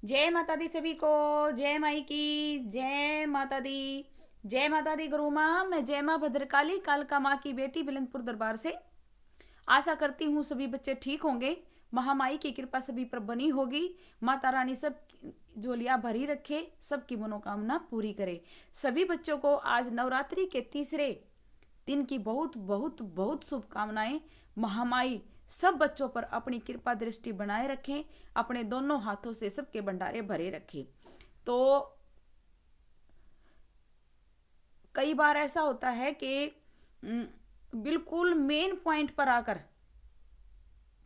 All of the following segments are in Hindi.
जय माता दी सभी को। जय माई की जय माता दी। जय माता दी गुरु माँ। मैं जय माँ भद्रकाली कालका माँ की बेटी बिलंदपुर दरबार से आशा करती हूँ सभी बच्चे ठीक होंगे। महामाई की कृपा सभी पर बनी होगी। माता रानी सब झोलियां भरी रखे, सबकी मनोकामना पूरी करे। सभी बच्चों को आज नवरात्रि के तीसरे दिन की बहुत बहुत बहुत शुभकामनाएं। महामाई सब बच्चों पर अपनी कृपा दृष्टि बनाए रखें, अपने दोनों हाथों से सबके भंडारे भरे रखें। तो कई बार ऐसा होता है कि बिल्कुल मेन पॉइंट पर आकर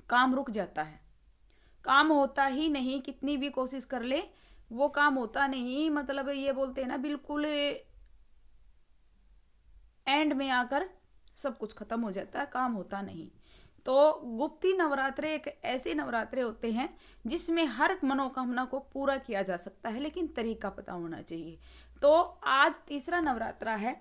काम रुक जाता है, काम होता ही नहीं, कितनी भी कोशिश कर ले वो काम होता नहीं। मतलब ये बोलते हैं ना, बिल्कुल एंड में आकर सब कुछ खत्म हो जाता है, काम होता नहीं। तो गुप्ती नवरात्रे एक ऐसे नवरात्रे होते हैं जिसमें हर मनोकामना को पूरा किया जा सकता है, लेकिन तरीका पता होना चाहिए। तो आज तीसरा नवरात्रा है,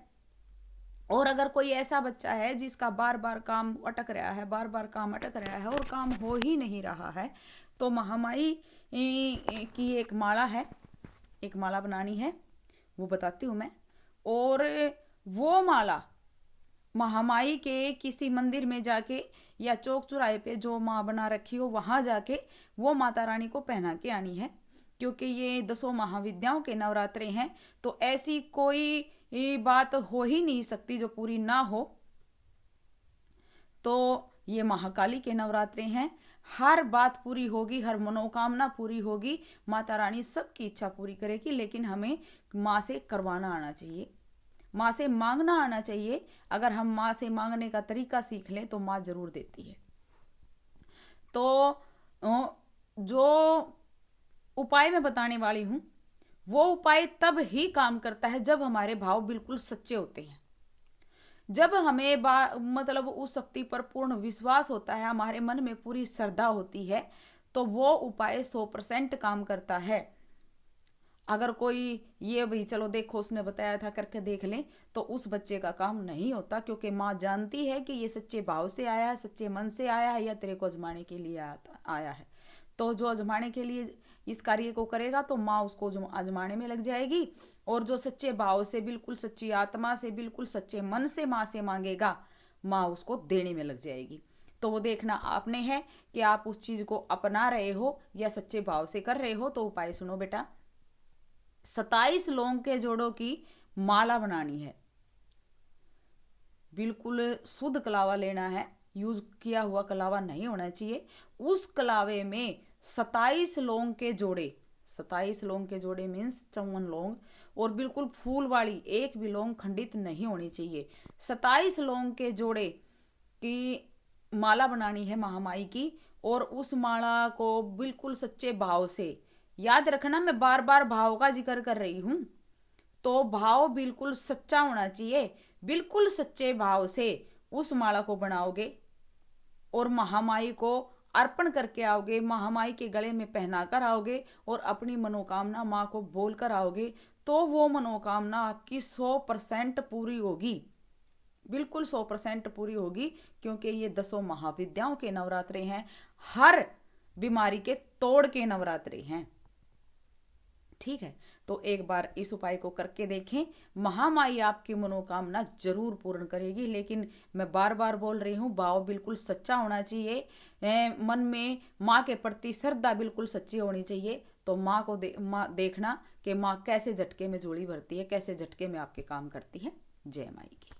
और अगर कोई ऐसा बच्चा है जिसका बार बार काम अटक रहा है, बार बार काम अटक रहा है और काम हो ही नहीं रहा है, तो महामाई की एक माला है, एक माला बनानी है, वो बताती हूँ मैं। और वो माला महामाई के किसी मंदिर में जाके या चौक चौराहे पे जो माँ बना रखी हो वहां जाके वो माता रानी को पहना के आनी है, क्योंकि ये 10 महाविद्याओं के नवरात्रे हैं। तो ऐसी कोई बात हो ही नहीं सकती जो पूरी ना हो। तो ये महाकाली के नवरात्रे हैं, हर बात पूरी होगी, हर मनोकामना पूरी होगी, माता रानी सबकी इच्छा पूरी करेगी। लेकिन हमें माँ से करवाना आना चाहिए, माँ से मांगना आना चाहिए। अगर हम माँ से मांगने का तरीका सीख लें तो माँ जरूर देती है। तो जो उपाय मैं बताने वाली हूं वो उपाय तब ही काम करता है जब हमारे भाव बिल्कुल सच्चे होते हैं, जब हमें मतलब उस शक्ति पर पूर्ण विश्वास होता है, हमारे मन में पूरी श्रद्धा होती है, तो वो उपाय 100% काम करता है। अगर कोई ये भाई चलो देखो उसने बताया था करके देख लें, तो उस बच्चे का काम नहीं होता, क्योंकि माँ जानती है कि ये सच्चे भाव से आया है, सच्चे मन से आया है, या तेरे को आजमाने के लिए आया है। तो जो आजमाने के लिए इस कार्य को करेगा तो माँ उसको आजमाने में लग जाएगी। और जो सच्चे भाव से, बिल्कुल सच्ची आत्मा से, बिल्कुल सच्चे मन से माँ से मांगेगा, माँ उसको देने में लग जाएगी। तो वो देखना आपने है कि आप उस चीज को अपना रहे हो या सच्चे भाव से कर रहे हो। तो उपाय सुनो बेटा। 27 लौंग के जोड़ों की माला बनानी है, बिल्कुल शुद्ध कलावा लेना है, यूज किया हुआ कलावा नहीं होना चाहिए। उस कलावे में 27 लौंग के जोड़े, 27 लौंग के जोड़े मीन्स 54 लौंग, और बिल्कुल फूल वाली एक भी लौंग खंडित नहीं होनी चाहिए। 27 लौंग के जोड़े की माला बनानी है महामाई की। और उस माला को बिल्कुल सच्चे भाव से, याद रखना मैं बार बार भाव का जिक्र कर रही हूं, तो भाव बिल्कुल सच्चा होना चाहिए। बिल्कुल सच्चे भाव से उस माला को बनाओगे और महामाई को अर्पण करके आओगे, महामाई के गले में पहना कर आओगे और अपनी मनोकामना माँ को बोल कर आओगे, तो वो मनोकामना आपकी 100% पूरी होगी, बिल्कुल 100% पूरी होगी। क्योंकि ये 10 महाविद्याओं के नवरात्रे हैं, हर बीमारी के तोड़ के नवरात्रे हैं। ठीक है, तो एक बार इस उपाय को करके देखें, महामाई आपकी मनोकामना जरूर पूर्ण करेगी। लेकिन मैं बार बार बोल रही हूँ, भाव बिल्कुल सच्चा होना चाहिए, मन में माँ के प्रति श्रद्धा बिल्कुल सच्ची होनी चाहिए। तो माँ को माँ देखना कि माँ कैसे झटके में जोड़ी भरती है, कैसे झटके में आपके काम करती है। जय माई की।